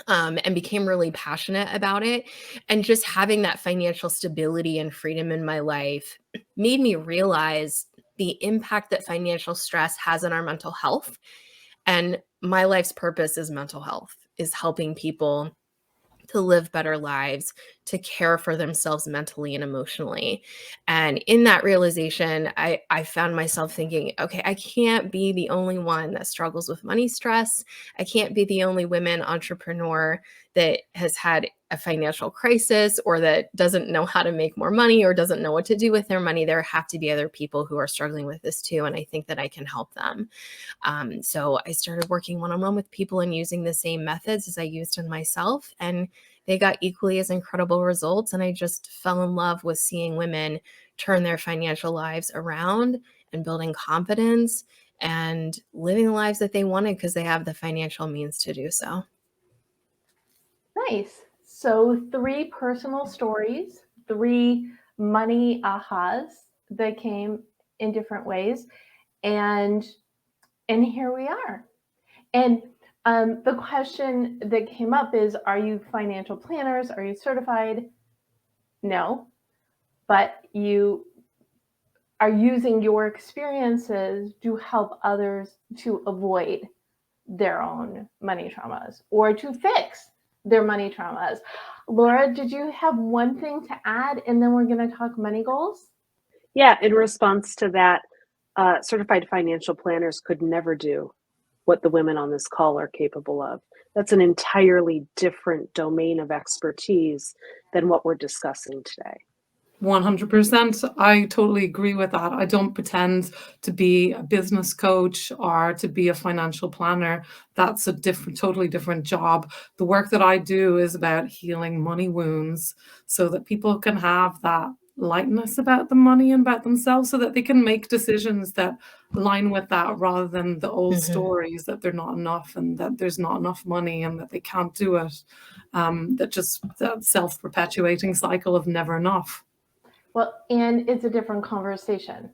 And became really passionate about it. And just having that financial stability and freedom in my life made me realize the impact that financial stress has on our mental health. And my life's purpose is mental health, is helping people to live better lives, to care for themselves mentally and emotionally. And in that realization, I found myself thinking, okay, I can't be the only one that struggles with money stress. I can't be the only women entrepreneur that has had a financial crisis or that doesn't know how to make more money or doesn't know what to do with their money. There have to be other people who are struggling with this too. And I think that I can help them. So I started working one-on-one with people and using the same methods as I used in myself. And they got equally as incredible results. And I just fell in love with seeing women turn their financial lives around and building confidence and living the lives that they wanted because they have the financial means to do so. Nice. So 3 personal stories, 3 money ahas that came in different ways. And here we are. And the question that came up is, are you financial planners? Are you certified? No, but you are using your experiences to help others to avoid their own money traumas or to fix their money traumas. Laura, did you have one thing to add? And then we're going to talk money goals. Yeah, in response to that, certified financial planners could never do what the women on this call are capable of. That's an entirely different domain of expertise than what we're discussing today. 100%. I totally agree with that. I don't pretend to be a business coach or to be a financial planner. That's a totally different job. The work that I do is about healing money wounds so that people can have that lightness about the money and about themselves, so that they can make decisions that align with that, rather than the old stories that they're not enough and that there's not enough money and that they can't do it. That self-perpetuating cycle of never enough. Well, and it's a different conversation.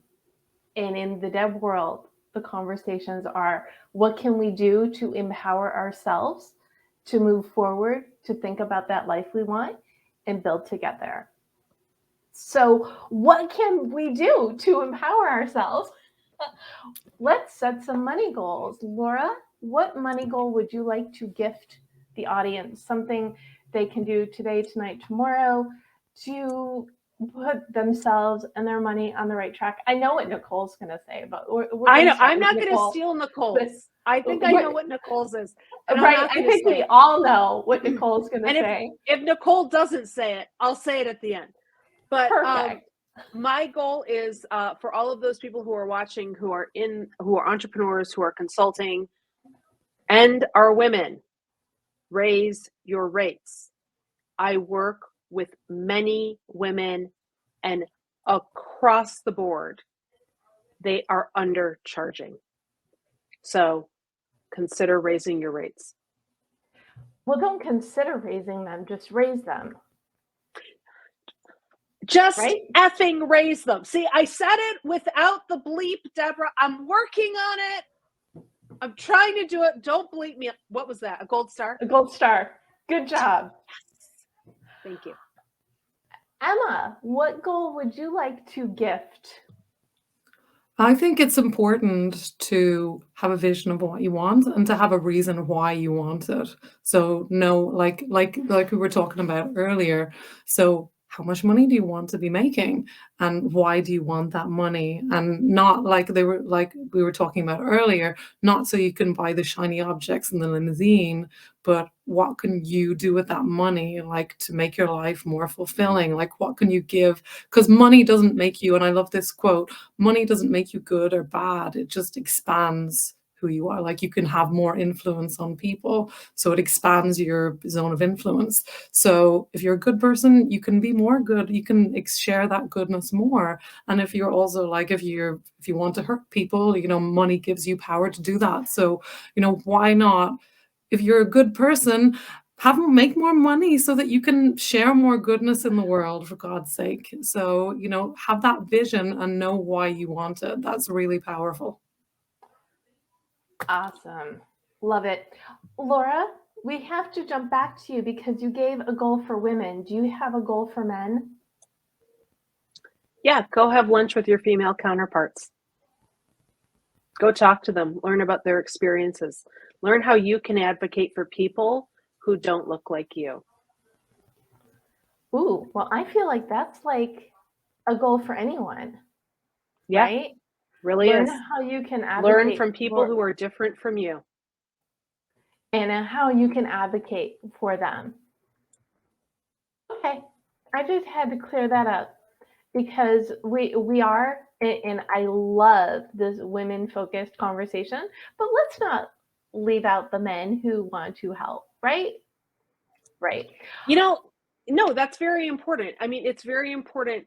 And in the Deb world, the conversations are, what can we do to empower ourselves to move forward, to think about that life we want and build together? So what can we do to empower ourselves? Let's set some money goals. Laura, what money goal would you like to gift the audience? Something they can do today, tonight, tomorrow to put themselves and their money on the right track. I know what Nicole's going to say, but I know I'm not going to steal Nicole's. I think I know what Nicole's is. Right. I think we all know what Nicole's going to say. If Nicole doesn't say it, I'll say it at the end. But my goal is for all of those people who are watching, who are entrepreneurs, who are consulting, and are women, raise your rates. I work with many women, and across the board, they are undercharging. So consider raising your rates. Well, don't consider raising them, just raise them. Just effing raise them. See, I said it without the bleep, Debra. I'm working on it. I'm trying to do it. Don't bleep me. What was that? A gold star? A gold star. Good job. Yes. Thank you. Emma, what goal would you like to gift? I think it's important to have a vision of what you want and to have a reason why you want it. So like we were talking about earlier. So how much money do you want to be making, and why do you want that money? And not like we were talking about earlier, not so you can buy the shiny objects in the limousine, but what can you do with that money, like, to make your life more fulfilling? Like, what can you give? Because money doesn't make you, and I love this quote, money doesn't make you good or bad. It just expands who you are. Like, you can have more influence on people, so it expands your zone of influence. So if you're a good person, you can be more good, you can share that goodness more. And if you're also like, if you want to hurt people, money gives you power to do that. So why not, if you're a good person, have them make more money so that you can share more goodness in the world, for God's sake. So have that vision and know why you want it. That's really powerful. Awesome. Love it. Laura, we have to jump back to you because you gave a goal for women. Do you have a goal for men? Yeah, go have lunch with your female counterparts. Go talk to them, learn about their experiences, learn how you can advocate for people who don't look like you. Ooh, well, I feel like that's like a goal for anyone. Yeah. Right? Really learn is. how you can advocate. Learn from people who are different from you. And how you can advocate for them. Okay, I just had to clear that up because we are, and I love this women-focused conversation, but let's not leave out the men who want to help, right? Right. No, that's very important. I mean, it's very important.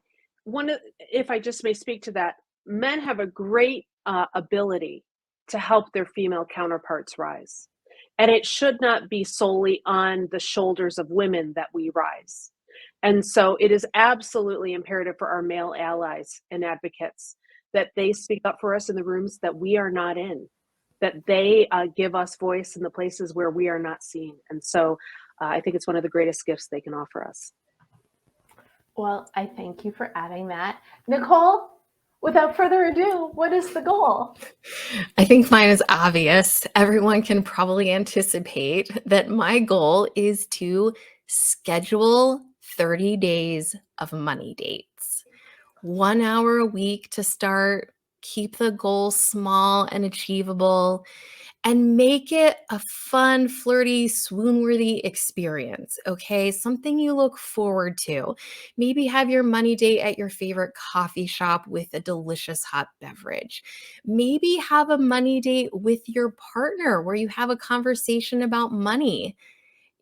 If I just may speak to that, men have a great ability to help their female counterparts rise. And it should not be solely on the shoulders of women that we rise. And so it is absolutely imperative for our male allies and advocates that they speak up for us in the rooms that we are not in, that they give us voice in the places where we are not seen. And so I think it's one of the greatest gifts they can offer us. Well, I thank you for adding that. Nicole, without further ado, what is the goal? I think mine is obvious. Everyone can probably anticipate that my goal is to schedule 30 days of money dates. 1 hour a week to start, keep the goal small and achievable, and make it a fun, flirty, swoon-worthy experience, okay? Something you look forward to. Maybe have your money date at your favorite coffee shop with a delicious hot beverage. Maybe have a money date with your partner where you have a conversation about money.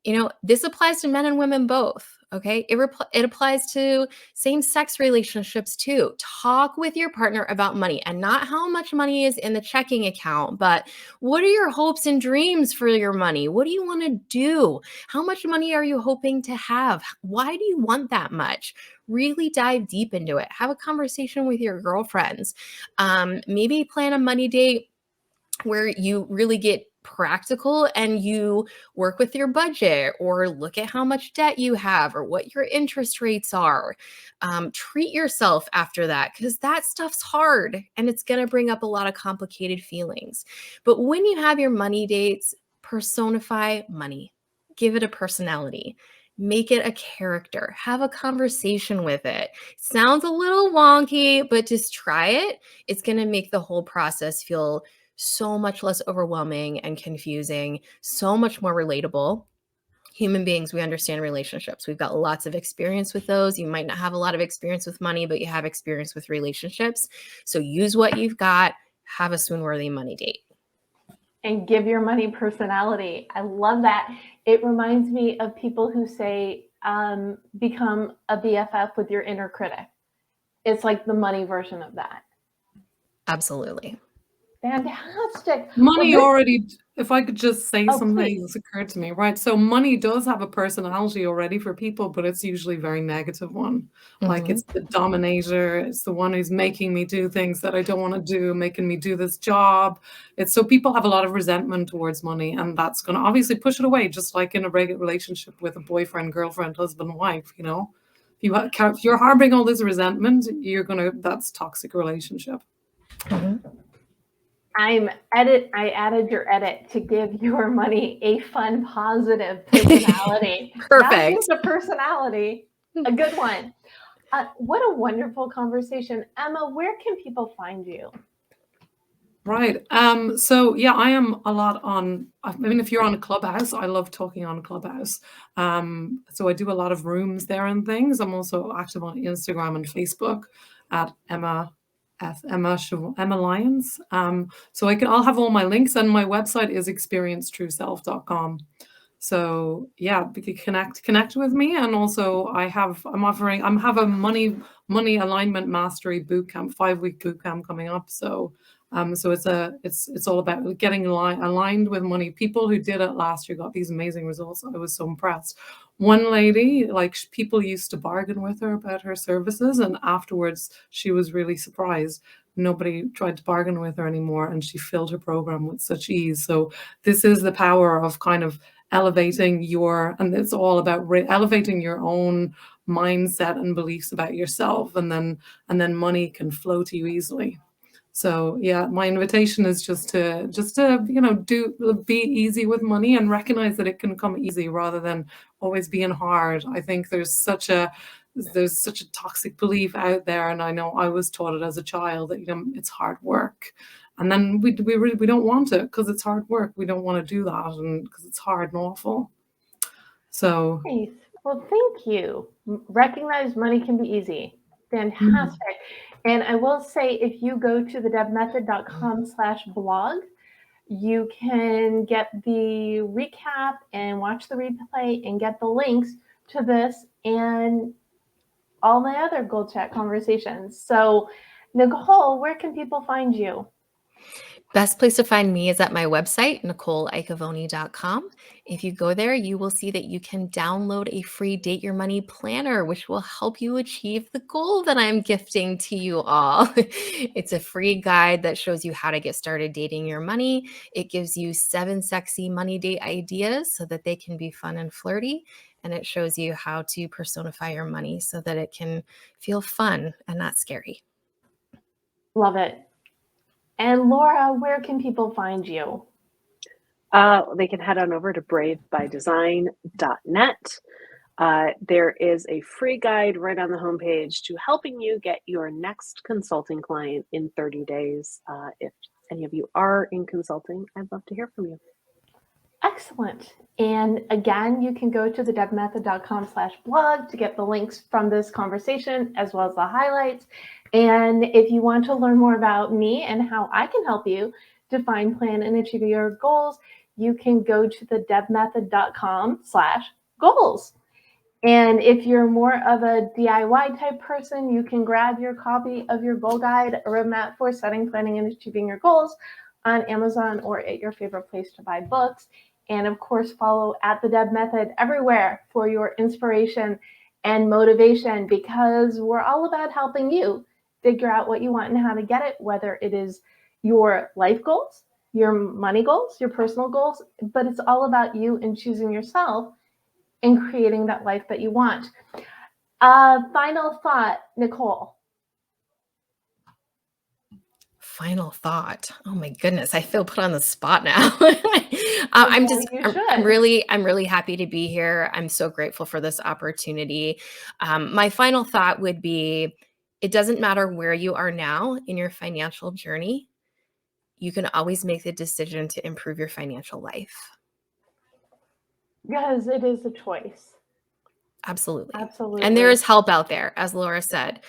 You know, this applies to men and women both, okay? It applies to same-sex relationships too. Talk with your partner about money, and not how much money is in the checking account, but what are your hopes and dreams for your money? What do you want to do? How much money are you hoping to have? Why do you want that much? Really dive deep into it. Have a conversation with your girlfriends. Maybe plan a money date where you really get practical and you work with your budget, or look at how much debt you have or what your interest rates are. Treat yourself after that, because that stuff's hard and it's going to bring up a lot of complicated feelings. But when you have your money dates, personify money, give it a personality. Make it a character. Have a conversation with it. Sounds a little wonky, but just try it. It's going to make the whole process feel so much less overwhelming and confusing, so much more relatable. Human beings, we understand relationships. We've got lots of experience with those. You might not have a lot of experience with money, but you have experience with relationships. So use what you've got. Have a swoon-worthy money date. And give your money personality. I love that. It reminds me of people who say, become a BFF with your inner critic. It's like the money version of that. Absolutely. Fantastic. Money Well, already, if I could just say something please. that's occurred to me, right? So money does have a personality already for people, but it's usually a very negative one. Like it's the dominator, it's the one who's making me do things that I don't want to do, making me do this job. It's so people have a lot of resentment towards money, and that's going to obviously push it away, just like in a regular relationship with a boyfriend, girlfriend, husband, wife, you know. If you're harboring all this resentment, that's toxic relationship. I added your edit to give your money a fun, positive personality. Perfect. Not just a personality, a good one. What a wonderful conversation. Emma, where can people find you? Right. So yeah, I am a lot on, I mean, if you're on a Clubhouse, I love talking on Clubhouse. So I do a lot of rooms there and things. I'm also active on Instagram and Facebook at Emma Lyons. So I'll have all my links, and my website is experiencetrueself.com. So yeah, you can connect with me. And also I have a money alignment mastery bootcamp, 5-week bootcamp coming up. So it's all about getting aligned with money. People who did it last year got these amazing results. I was so impressed. One lady, like, people used to bargain with her about her services, and afterwards she was really surprised. Nobody tried to bargain with her anymore, and she filled her program with such ease. So this is the power of kind of elevating and it's all about elevating your own mindset and beliefs about yourself, and then money can flow to you easily. So yeah, my invitation is just to be easy with money and recognize that it can come easy rather than always being hard. I think there's such a toxic belief out there, and I know I was taught it as a child that it's hard work, and then we don't want it because it's hard work. We don't want to do that, and because it's hard and awful. So nice. Well, thank you. Recognize money can be easy. Fantastic. And I will say, if you go to thedebmethod.com/blog, you can get the recap and watch the replay and get the links to this and all my other Gold Chat conversations. So, Nicole, where can people find you? Best place to find me is at my website, NicoleIacovoni.com. If you go there, you will see that you can download a free Date Your Money planner, which will help you achieve the goal that I'm gifting to you all. It's a free guide that shows you how to get started dating your money. It gives you 7 sexy money date ideas so that they can be fun and flirty. And it shows you how to personify your money so that it can feel fun and not scary. Love it. And Laura, where can people find you? They can head on over to bravebydesign.net. There is a free guide right on the homepage to helping you get your next consulting client in 30 days. If any of you are in consulting, I'd love to hear from you. Excellent. And again, you can go to thedebmethod.com/blog to get the links from this conversation as well as the highlights. And if you want to learn more about me and how I can help you define, plan, and achieve your goals, you can go to thedebmethod.com/goals. And if you're more of a DIY type person, you can grab your copy of your goal guide, a roadmap for setting, planning, and achieving your goals on Amazon or at your favorite place to buy books. And of course, follow at the Deb Method everywhere for your inspiration and motivation, because we're all about helping you figure out what you want and how to get it, whether it is your life goals, your money goals, your personal goals, but it's all about you and choosing yourself and creating that life that you want. Final thought, Nicole. Final thought. Oh my goodness, I feel put on the spot now. I'm really happy to be here. I'm so grateful for this opportunity. My final thought would be, it doesn't matter where you are now in your financial journey. You can always make the decision to improve your financial life. Because it is a choice. Absolutely. Absolutely. And there is help out there, as Laura said.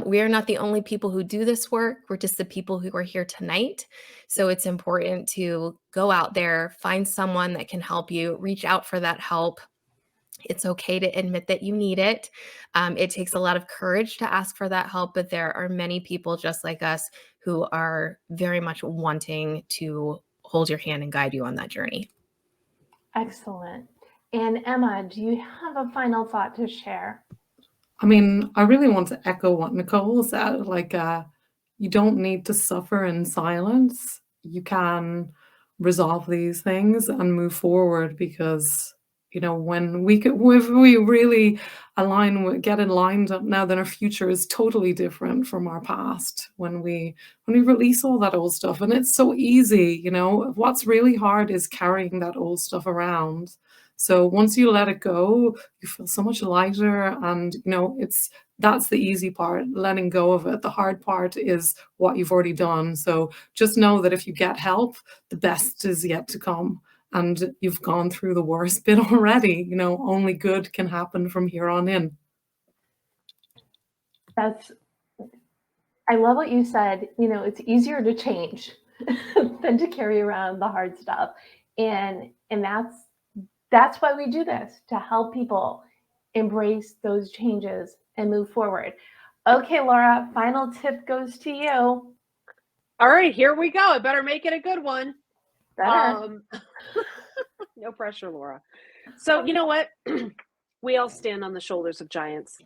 We are not the only people who do this work. We're just the people who are here tonight. So it's important to go out there, find someone that can help you, reach out for that help. It's okay to admit that you need it. It takes a lot of courage to ask for that help, but there are many people just like us who are very much wanting to hold your hand and guide you on that journey. Excellent. And Emma, do you have a final thought to share? I mean, I really want to echo what Nicole said. Like, you don't need to suffer in silence. You can resolve these things and move forward, because, you know, when if we really get it lined up now, then our future is totally different from our past. When we release all that old stuff, and it's so easy, you know, what's really hard is carrying that old stuff around. So once you let it go, you feel so much lighter, and you know, that's the easy part, letting go of it. The hard part is what you've already done. So just know that if you get help, the best is yet to come, and you've gone through the worst bit already. You know, only good can happen from here on in. I love what you said. You know, it's easier to change than to carry around the hard stuff. And that's why we do this, to help people embrace those changes and move forward. Okay, Laura, final tip goes to you. All right, here we go. I better make it a good one. Better. No pressure, Laura. So you know what? We all stand on the shoulders of giants.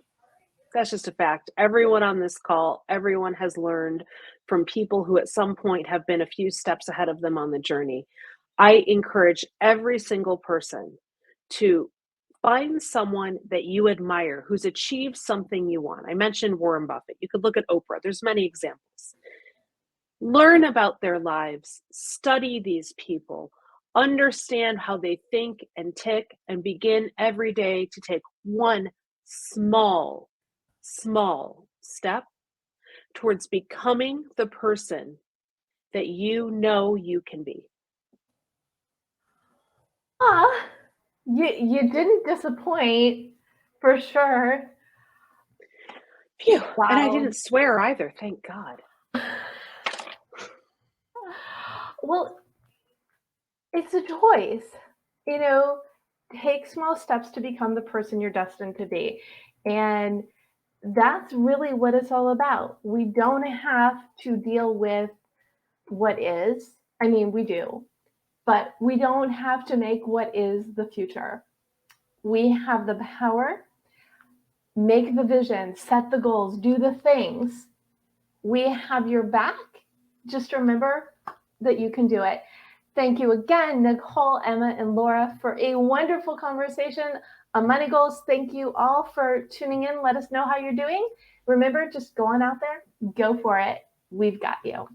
That's just a fact. Everyone on this call, everyone has learned from people who at some point have been a few steps ahead of them on the journey. I encourage every single person to find someone that you admire who's achieved something you want. I mentioned Warren Buffett. You could look at Oprah. There's many examples. Learn about their lives, study these people, understand how they think and tick, and begin every day to take one small step towards becoming the person that you know you can be. You didn't disappoint, for sure. Phew. Wow. And I didn't swear either, thank God. Well, it's a choice. You know, take small steps to become the person you're destined to be. And that's really what it's all about. We don't have to deal with what is. I mean, we do, but we don't have to make what is the future. We have the power, make the vision, set the goals, do the things. We have your back. Just remember that you can do it. Thank you again, Nicole, Emma, and Laura, for a wonderful conversation on money goals. Thank you all for tuning in. Let us know how you're doing. Remember, just go on out there, go for it. We've got you.